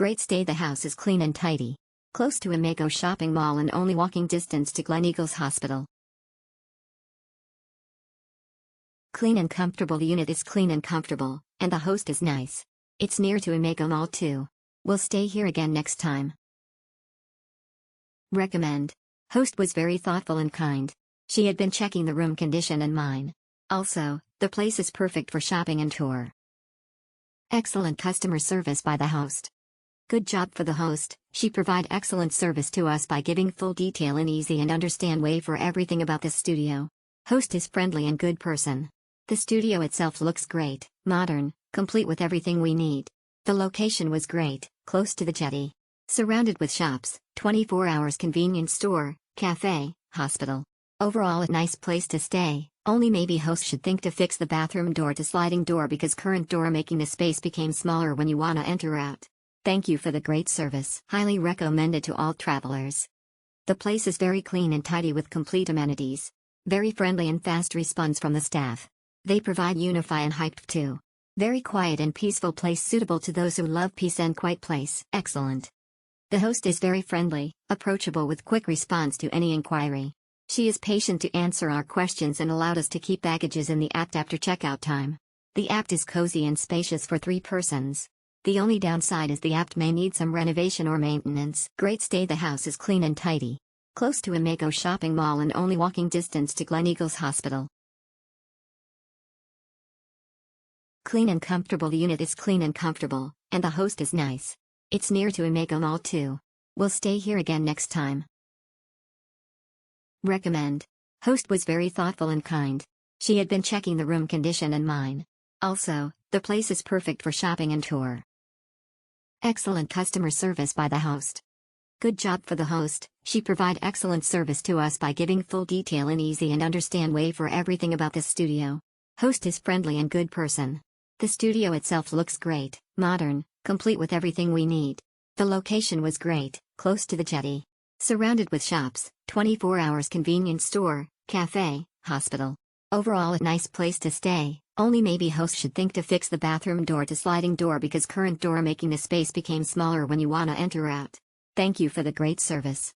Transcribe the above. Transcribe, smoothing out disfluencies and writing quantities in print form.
Great stay. The house is clean and tidy. Close to Imago shopping mall and only walking distance to Gleneagles Hospital. Clean and comfortable. The unit is clean and comfortable, and the host is nice. It's near to Imago Mall too. We'll stay here again next time. Recommend. Host was very thoughtful and kind. She had been checking the room condition and mine. Also, the place is perfect for shopping and tour. Excellent customer service by the host. Good job for the host. She provide excellent service to us by giving full detail in easy and understand way for everything about this studio. Host is friendly and good person. The studio itself looks great, modern, complete with everything we need. The location was great, close to the jetty. Surrounded with shops, 24 hours convenience store, cafe, hospital. Overall a nice place to stay, only maybe host should think to fix the bathroom door to sliding door because current door making the space became smaller when you wanna enter out. Thank you for the great service. Highly recommended to all travelers. The place is very clean and tidy with complete amenities. Very friendly and fast response from the staff. They provide Wi-Fi and HyppTV. Very quiet and peaceful place suitable to those who love peace and quiet place. Excellent. The host is very friendly, approachable with quick response to any inquiry. She is patient to answer our questions and allowed us to keep baggages in the apt after checkout time. The apt is cozy and spacious for 3 persons. The only downside is the apt may need some renovation or maintenance. Great stay. The house is clean and tidy. Close to Imago shopping mall and only walking distance to Gleneagles Hospital. Clean and comfortable. The unit is clean and comfortable, and the host is nice. It's near to Imago Mall too. We'll stay here again next time. Recommend. Host was very thoughtful and kind. She had been checking the room condition and mine. Also, the place is perfect for shopping and tour. Excellent customer service by the host. Good job for the host. She provide excellent service to us by giving full detail in easy and understand way for everything about this studio. Host is friendly and good person. The studio itself looks great, modern, complete with everything we need. The location was great, close to the jetty. Surrounded with shops, 24 hours convenience store, cafe, hospital. Overall a nice place to stay, only maybe host should think to fix the bathroom door to sliding door because current door making the space became smaller when you wanna enter out. Thank you for the great service.